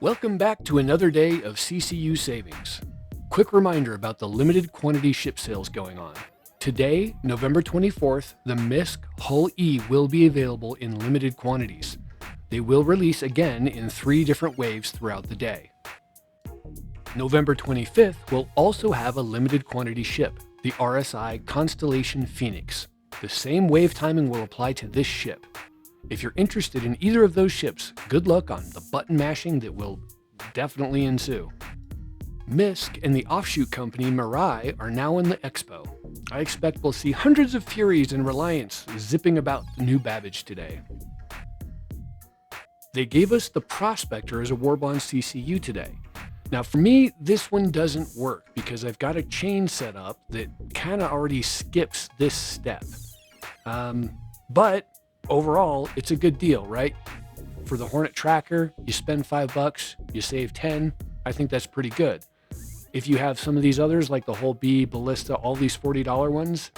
Welcome back to another day of CCU savings. Quick reminder about the limited quantity ship sales going on. Today, November 24th, the MISC Hull E will be available in limited quantities. They will release again in 3 different waves throughout the day. November 25th will also have a limited quantity ship, the RSI Constellation Phoenix. The same wave timing will apply to this ship. If you're interested in either of those ships, good luck on the button mashing that will definitely ensue. MISC and the offshoot company Mirai are now in the expo. I expect we'll see hundreds of Furies and Reliance zipping about the new Babbage today. They gave us the Prospector as a Warbond CCU today. Now for me, this one doesn't work because I've got a chain set up that kind of already skips this step. But overall, it's a good deal, right? For the Hornet Tracker, you spend $5, you save 10. I think that's pretty good. If you have some of these others, like the Hull B, Ballista, all these $40 ones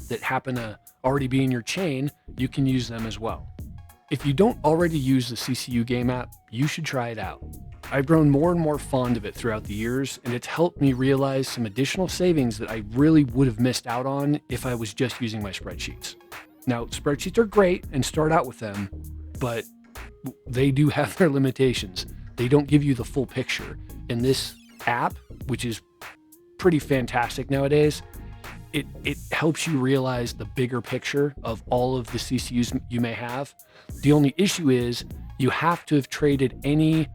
that happen to already be in your chain, you can use them as well. If you don't already use the CCU Game app, you should try it out. I've grown more and more fond of it throughout the years, and it's helped me realize some additional savings that I really would have missed out on if I was just using my spreadsheets. Now, spreadsheets are great and start out with them, but they do have their limitations. They don't give you the full picture. In this app, which is pretty fantastic nowadays, it helps you realize the bigger picture of all of the CCUs you may have. The only issue is you have to have traded any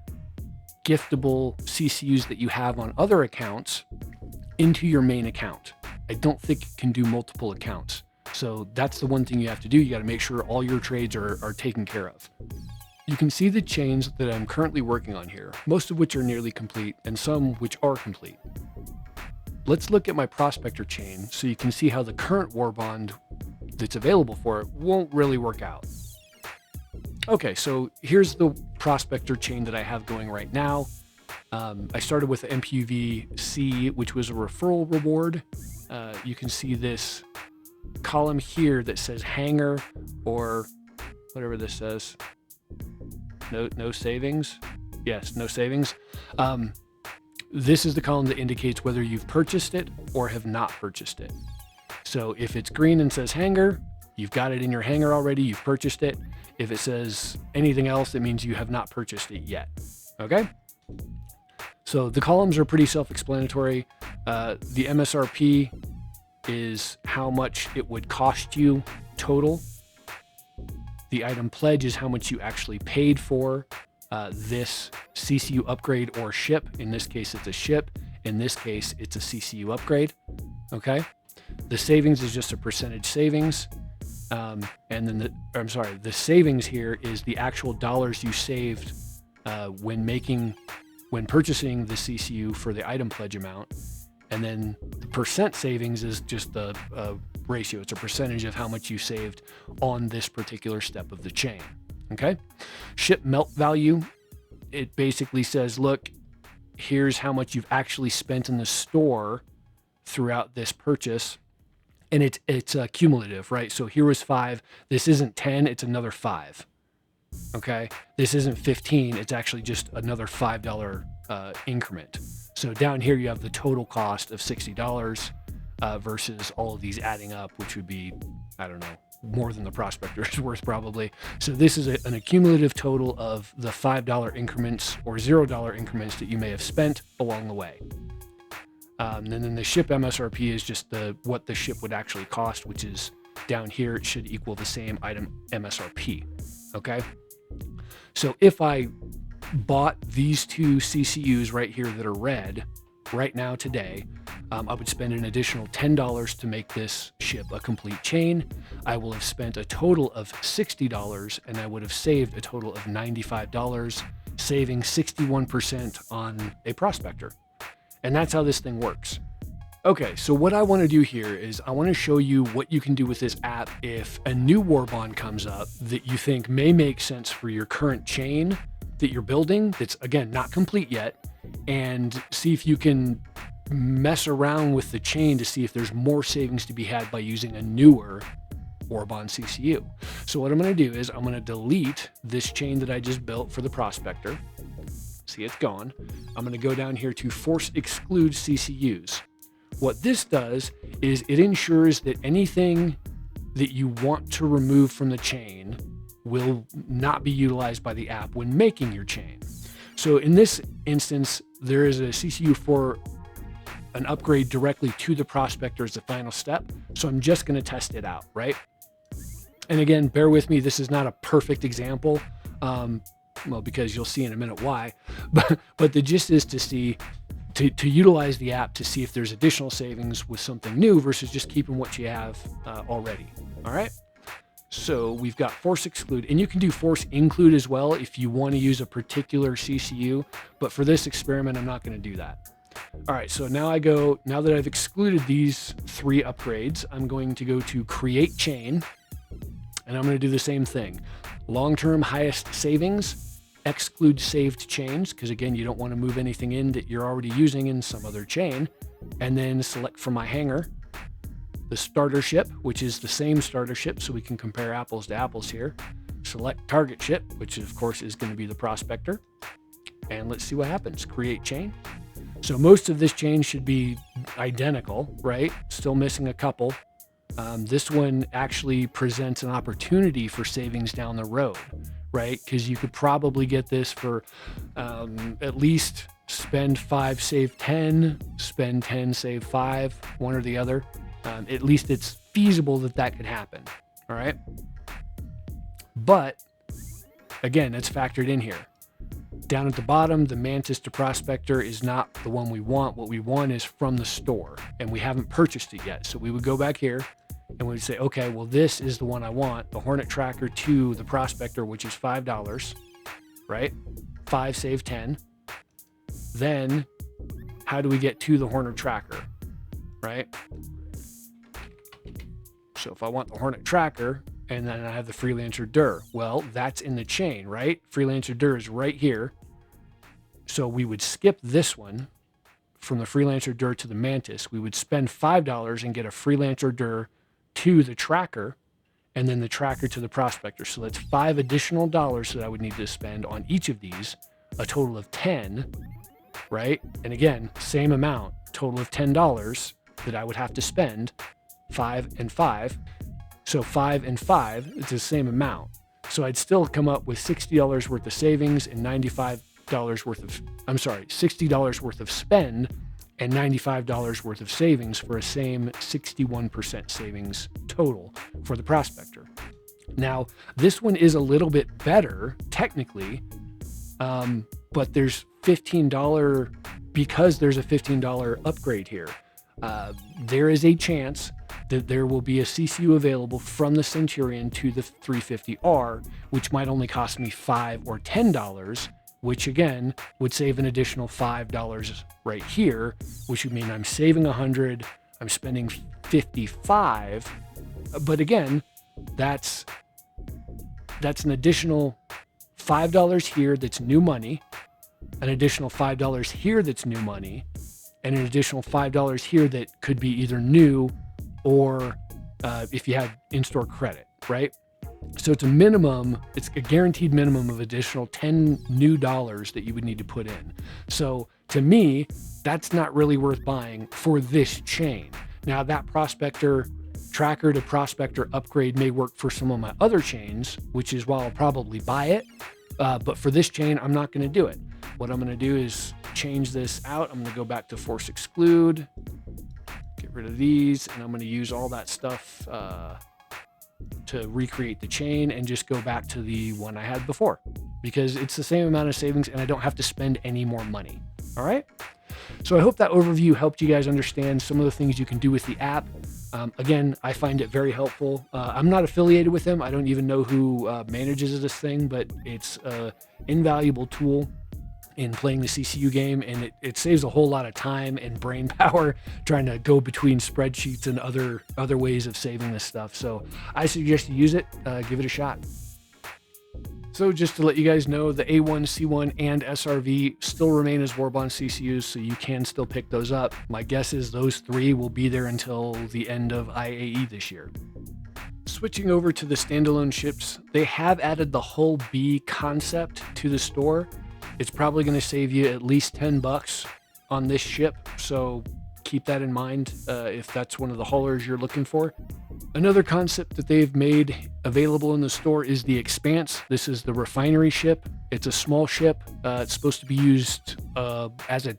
giftable CCUs that you have on other accounts into your main account. I don't think it can do multiple accounts. So that's the one thing you have to do. You got to make sure all your trades are taken care of. You can see the chains that I'm currently working on here, most of which are nearly complete and some which are complete. Let's look at my Prospector chain so you can see how the current Warbond that's available for it won't really work out. Okay, so here's the Prospector chain that I have going right now. I started with the MPUV-C, which was a referral reward. You can see this column here that says hanger or whatever this says. No savings. Yes, no savings. This is the column that indicates whether you've purchased it or have not purchased it. So if it's green and says hanger, you've got it in your hanger already, you've purchased it. If it says anything else, it means you have not purchased it yet. Okay? So the columns are pretty self-explanatory. The MSRP is how much it would cost you total. The item pledge is how much you actually paid for this CCU upgrade or ship. In this case, it's a ship. In this case, it's a CCU upgrade. Okay. The savings is just a percentage savings. And then the savings here is the actual dollars you saved when purchasing the CCU for the item pledge amount. And then the percent savings is just the ratio. It's a percentage of how much you saved on this particular step of the chain. Okay. Ship melt value. It basically says, look, here's how much you've actually spent in the store throughout this purchase. And it's cumulative, right? So here was 5. This isn't 10. It's another 5. Okay. This isn't 15. It's actually just another $5 increment. So down here, you have the total cost of $60 versus all of these adding up, which would be, I don't know, more than the Prospector is worth probably. So this is an accumulative total of the $5 increments or $0 increments that you may have spent along the way. And then the ship MSRP is just what the ship would actually cost, which is down here. It should equal the same item MSRP. Okay. So if I bought these 2 CCUs right here that are red right now today, I would spend an additional $10 to make this ship a complete chain. I will have spent a total of $60 and I would have saved a total of $95, saving 61% on a Prospector. And that's how this thing works. Okay, so what I want to do here is I want to show you what you can do with this app if a new Warbond comes up that you think may make sense for your current chain that you're building that's, again, not complete yet, and see if you can mess around with the chain to see if there's more savings to be had by using a newer Warbond CCU. So what I'm going to do is I'm going to delete this chain that I just built for the Prospector. See, it's gone. I'm going to go down here to force exclude CCUs. What this does is it ensures that anything that you want to remove from the chain will not be utilized by the app when making your chain. So in this instance, there is a CCU for an upgrade directly to the Prospector as the final step. So I'm just going to test it out, right? And again, bear with me. This is not a perfect example. Well, because you'll see in a minute why, but the gist is to utilize the app to see if there's additional savings with something new versus just keeping what you have already. All right. So we've got force exclude, and you can do force include as well if you want to use a particular CCU, but for this experiment, I'm not going to do that. All right, so now that I've excluded these 3 upgrades, I'm going to go to create chain, and I'm going to do the same thing. Long-term highest savings, exclude saved chains, because again, you don't want to move anything in that you're already using in some other chain, and then select from my hanger, the starter ship, which is the same starter ship, so we can compare apples to apples here. Select target ship, which of course is going to be the Prospector, and let's see what happens. Create chain. So most of this chain should be identical, right? Still missing a couple. This one actually presents an opportunity for savings down the road, right? Because you could probably get this for at least spend 5, save 10, spend 10, save 5, one or the other. At least it's feasible that could happen, all right? But again, it's factored in here. Down at the bottom, the Mantis to Prospector is not the one we want. What we want is from the store, and we haven't purchased it yet. So we would go back here and we'd say, okay, well, this is the one I want, the Hornet Tracker to the Prospector, which is $5, right? 5, save 10. Then how do we get to the Hornet Tracker, right? So if I want the Hornet Tracker and then I have the Freelancer DIR, well, that's in the chain, right? Freelancer DIR is right here. So we would skip this one from the Freelancer DIR to the Mantis. We would spend $5 and get a Freelancer DIR to the Tracker, and then the Tracker to the Prospector. So that's $5 additional that I would need to spend on each of these, a total of 10, right? And again, same amount, total of $10 that I would have to spend, 5 and 5. So 5 and 5, it's the same amount. So I'd still come up with $60 worth of savings and $60 worth of spend and $95 worth of savings for a same 61% savings total for the Prospector. Now, this one is a little bit better technically, but there's $15, because there's a $15 upgrade here. There is a chance that there will be a CCU available from the Centurion to the 350R, which might only cost me $5 or $10, which again would save an additional $5 right here, which would mean I'm saving $100, I'm spending $55. But again, that's an additional $5 here that's new money, an additional $5 here that's new money, and an additional $5 here that could be either new or if you have in-store credit, right? So it's a guaranteed minimum of additional $10 new that you would need to put in. So to me, that's not really worth buying for this chain. Now that Prospector Tracker to Prospector upgrade may work for some of my other chains, which is why I'll probably buy it. But for this chain, I'm not going to do it. What I'm going to do is change this out. I'm going to go back to force exclude, get rid of these, and I'm going to use all that stuff to recreate the chain and just go back to the one I had before, because it's the same amount of savings and I don't have to spend any more money. All right. So I hope that overview helped you guys understand some of the things you can do with the app. Again, I find it very helpful. I'm not affiliated with them. I don't even know who manages this thing, but it's an invaluable tool in playing the CCU game, and it saves a whole lot of time and brain power trying to go between spreadsheets and other ways of saving this stuff. So I suggest you use it, give it a shot. So just to let you guys know, the A1, C1, and SRV still remain as Warbond CCUs, so you can still pick those up. My guess is those 3 will be there until the end of IAE this year. Switching over to the standalone ships, they have added the hull B concept to the store. It's probably going to save you at least $10 on this ship, so keep that in mind if that's one of the haulers you're looking for. Another concept that they've made available in the store is the Expanse. This is the refinery ship. It's a small ship. It's supposed to be used as a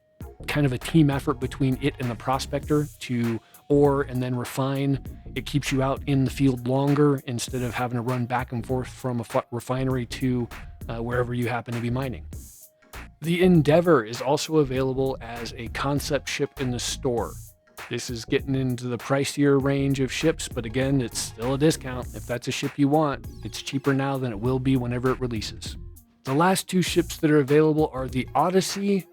kind of a team effort between it and the Prospector to ore and then refine. It keeps you out in the field longer instead of having to run back and forth from a refinery to wherever you happen to be mining. The Endeavor is also available as a concept ship in the store. This is getting into the pricier range of ships, but again, it's still a discount. If that's a ship you want, it's cheaper now than it will be whenever it releases. The last two ships that are available are the Odyssey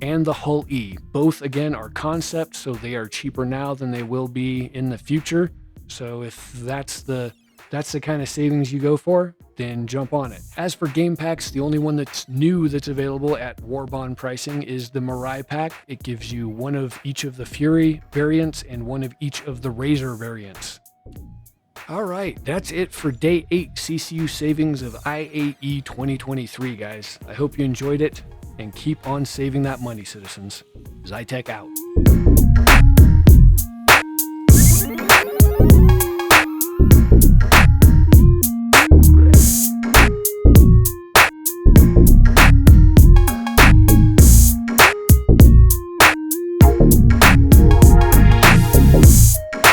and the Hull E. Both, again, are concepts, so they are cheaper now than they will be in the future. So if that's the kind of savings you go for, then jump on it. As for game packs, the only one that's new that's available at Warbond pricing is the Mirai pack. It gives you one of each of the Fury variants and one of each of the Razor variants. All right, that's it for Day 8 CCU savings of IAE 2023, guys. I hope you enjoyed it, and keep on saving that money, citizens. Zi-Tek out.